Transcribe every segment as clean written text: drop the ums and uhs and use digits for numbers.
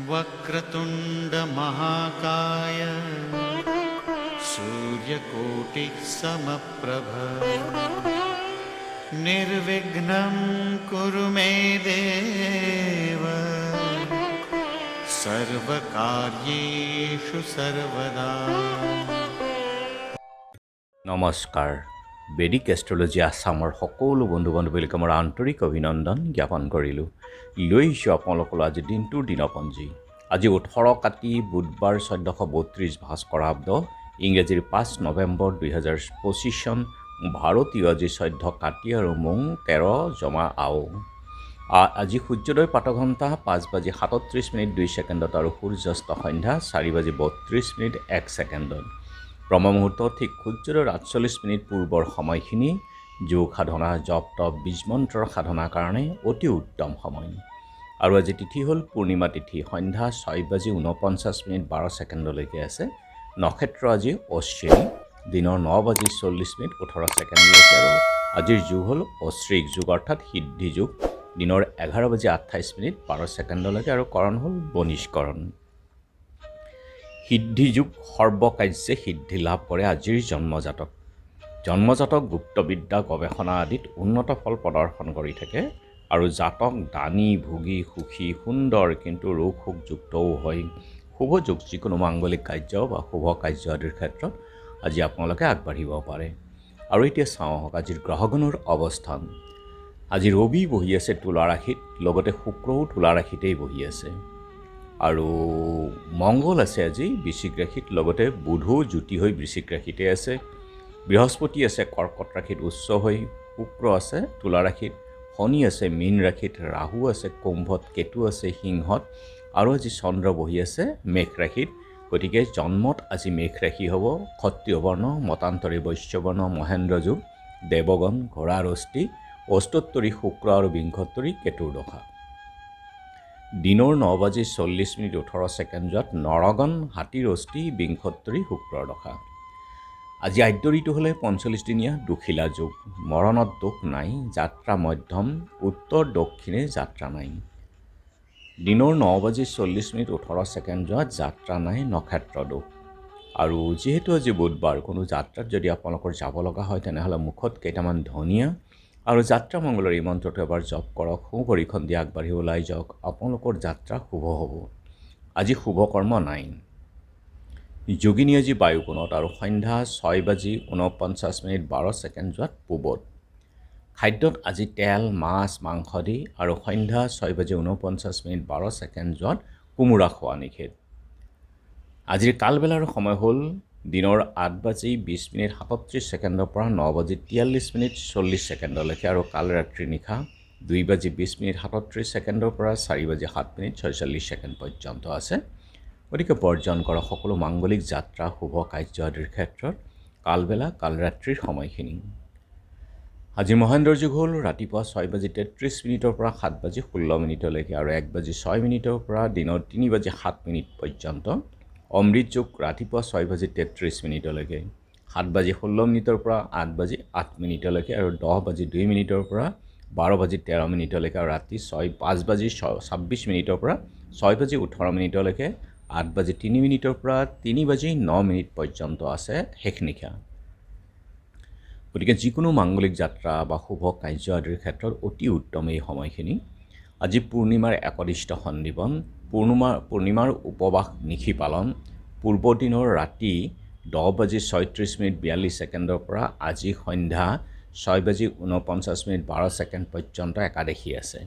वक्रतुंड महाकाय सूर्यकोटिः समप्रभ निर्विघ्नं कुरु मे देव सर्वकार्येषु सर्वदा। নমস্কাৰ। বেদিক এষ্ট্ৰলজি আছামৰ সকলো বন্ধু বান্ধৱীক মোৰ আন্তৰিক অভিনন্দন জ্ঞাপন কৰিলোঁ। লৈ আহিছোঁ আপোনালোকৰ আজি দিনটোৰ দিনপঞ্জী। আজি 18 কাতি বুধবাৰ 1432 ভাস্কৰাব্দ, ইংৰাজীৰ 5 নৱেম্বৰ 2025 চন, ভাৰতীয় আজি 14 কাতি আৰু মোং 13 জমা আও। আজি সূৰ্যোদয় প্ৰাতঃঘণ্টা 5:37:02 আৰু সূৰ্যাস্ত সন্ধ্যা 4:32:01। ব্ৰহ্মমুহূৰ্ত ঠিক সূৰ্যোদয়ৰ 48 পূৰ্বৰ সময়খিনি যোগ সাধনা, জপ তপ, বীজমন্ত্ৰৰ সাধনাৰ কাৰণে অতি উত্তম সময়। আৰু আজি তিথি হ'ল পূৰ্ণিমা তিথি, সন্ধ্যা 6:49:12 আছে। নক্ষত্ৰ আজি অশ্বিনী, দিনৰ 9:40:18 আৰু আজিৰ যুগ হ'ল অশ্ৰিক যুগ অৰ্থাৎ সিদ্ধি যুগ, দিনৰ 11:28:12 আৰু কৰণ হ'ল বনিষ্কৰণ। সিদ্ধি যুগ সৰ্বকাৰ্যে সিদ্ধি লাভ কৰে আজিৰ জন্মজাতক। জন্মজাতক গুপ্তবিদ্যা গৱেষণা আদিত উন্নত ফল প্ৰদৰ্শন কৰি থাকে আৰু জাতক দানী, ভোগী, সুখী, সুন্দৰ কিন্তু ৰোগ শোকযুক্তও হয়। শুভ যুগ যিকোনো মাংগলিক কাৰ্য বা শুভ কাৰ্য আদিৰ ক্ষেত্ৰত আজি আপোনালোকে আগবাঢ়িব পাৰে। আৰু এতিয়া চাওঁ আহক আজিৰ গ্ৰহগণৰ অৱস্থান। আজি ৰবি বহি আছে তুলা ৰাশিত, লগতে শুক্ৰও তুলা ৰাশিতেই বহি আছে। আৰু মংগল আছে আজি বৃশ্চিক ৰাশিত, লগতে বুধো জ্যোতি হৈ বৃশ্চিক ৰাশিতে আছে। বৃহস্পতি আছে কৰ্কট ৰাশিত উচ্চ হৈ, শুক্ৰ আছে তুলা ৰাশিত, শনি আছে মীন ৰাশিত, ৰাহু আছে কুম্ভত, কেতু আছে সিংহত, আৰু আজি চন্দ্ৰ বহি আছে মেষ ৰাশিত। গতিকে জন্মত আজি মেষ ৰাশি হ'ব। ক্ষত্ৰিয় বৰ্ণ, মতান্তৰী বৈশ্যবৰ্ণ, মহেন্দ্ৰ যুগ, দেৱগণ, ঘোঁৰাৰ অস্থি, অষ্টোত্তৰী শুক্ৰ আৰু বিংশোত্তৰী কেতুৰ দশা। দিনৰ 9:40:18 নৰগণ, হাতীৰ অস্থি, বিংশোত্তৰী শুক্ৰৰ দশা। আজি আদ্য ঋতু হ'লে 45 দিনীয়া দুখিলা যুগ, মৰণত দুখ নাই, যাত্ৰা মধ্যম, উত্তৰ দক্ষিণে যাত্ৰা নাই। দিনৰ 9:40:18 যাত্ৰা নাই, নক্ষত্ৰ দোষ। আৰু যিহেতু আজি বুধবাৰ, কোনো যাত্ৰাত যদি আপোনালোকৰ যাব লগা হয় তেনেহ'লে মুখত কেইটামান ধনিয়া আৰু যাত্ৰা মংগলৰ এই মন্ত্ৰটো এবাৰ জপ কৰক, সোঁভৰিখন দি আগবাঢ়ি ওলাই যাওক, আপোনালোকৰ যাত্ৰা শুভ হ'ব। আজি শুভ কৰ্ম নাই। যোগিনী আজি বায়ুকোণত আৰু সন্ধ্যা 6:49:12 পূবত। খাদ্যত আজি তেল, মাছ, মাংস দি আৰু সন্ধ্যা 6:49:12 কোমোৰা খোৱা নিষেধ। আজিৰ কালবেলাৰ সময় হ'ল দিনৰ 8:20:37 পৰা 9:43:40 আৰু কাল ৰাত্ৰি নিশা 2:20:37 পৰা 4:07:46 পৰ্যন্ত আছে। গতিকে বৰ্জন কৰা সকলো মাংগলিক যাত্ৰা, শুভ কাৰ্য আদিৰ ক্ষেত্ৰত কালবেলা, কালৰাত্ৰিৰ সময়খিনি। আজি মহেন্দ্ৰ যুগ হ'ল ৰাতিপুৱা 6:33 পৰা 7:16 আৰু 1:06 পৰা দিনৰ 3:07 পৰ্যন্ত। অমৃত যুগ ৰাতিপুৱা 6:33 7:16 পৰা 8:08 আৰু 10:02 পৰা 12:13 আৰু ৰাতি 5:26 পৰা 6:18 8:03 পৰা 3:09 পৰ্যন্ত আছে শেষ নিশা। গতিকে যিকোনো মাংগলিক যাত্ৰা বা শুভ কাৰ্য আদিৰ ক্ষেত্ৰত অতি উত্তম এই সময়খিনি। আজি পূৰ্ণিমাৰ একনিষ্ঠ সন্দিবন, পূৰ্ণিমাৰ উপবাস নিশি পালন, পূৰ্বৰ দিনৰ ৰাতি 10:36:42 পৰা আজি সন্ধ্যা 6:49:12 পৰ্যন্ত একাদশী আছে।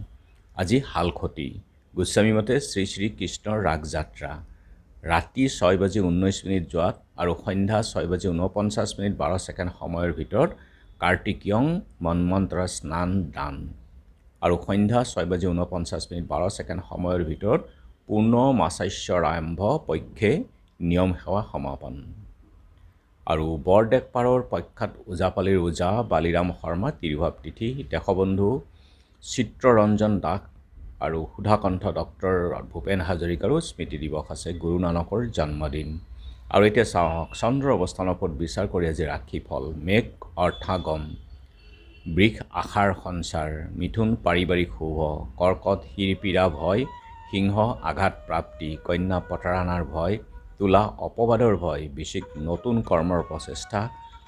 আজি হালখতি, গোস্বামী মতে শ্ৰী শ্ৰী কৃষ্ণৰ ৰাগযাত্ৰা ৰাতি 6:19 যোৱাত আৰু সন্ধ্যা 6:49:12 সময়ৰ ভিতৰত কাৰ্তিকীয়ং মন্মন্ত্ৰ স্নান দান, আৰু সন্ধ্যা 6:49:12 সময়ৰ ভিতৰত পূৰ্ণমাচাস্যৰ আৰম্ভ পক্ষে নিয়ম সেৱা সমাপন। আৰু বৰদেশ পাৰৰ পক্ষাত ওজাপালিৰ ওজা বালিৰাম শৰ্মা তিৰুভাৱ তিথি, দেশবন্ধু চিত্ৰৰঞ্জন দাস আৰু সুধাকণ্ঠ ডক্টৰ ভূপেন হাজৰিকাৰো স্মৃতি দিৱস আছে, গুৰু নানকৰ জন্মদিন। আৰু এতিয়া চাওক চন্দ্ৰ অৱস্থানৰ ওপৰত বিচাৰ কৰি আজি ৰাশিফল। মেঘ অৰ্থাগম, বৃষ আশাৰ সঞ্চাৰ, মিথুন পাৰিবাৰিক শুভ, কৰ্কট শিৰপীড়া ভয়, সিংহ আঘাত প্ৰাপ্তি, কন্যা প্ৰতাৰণাৰ ভয়, তুলা অপবাদৰ ভয়, বৃশ্চিক নতুন কৰ্মৰ প্ৰচেষ্টা,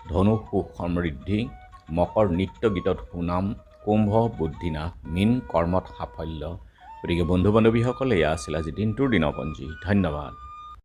ধনু সুখ সমৃদ্ধি, মকৰ নৃত্য গীতত সুনাম, কুম্ভ বুদ্ধিনাশ, মীন কৰ্মত সাফল্য। গতিকে বন্ধু বান্ধৱীসকল, এয়া আছিল আজি দিনটোৰ দিনপঞ্জী। ধন্যবাদ।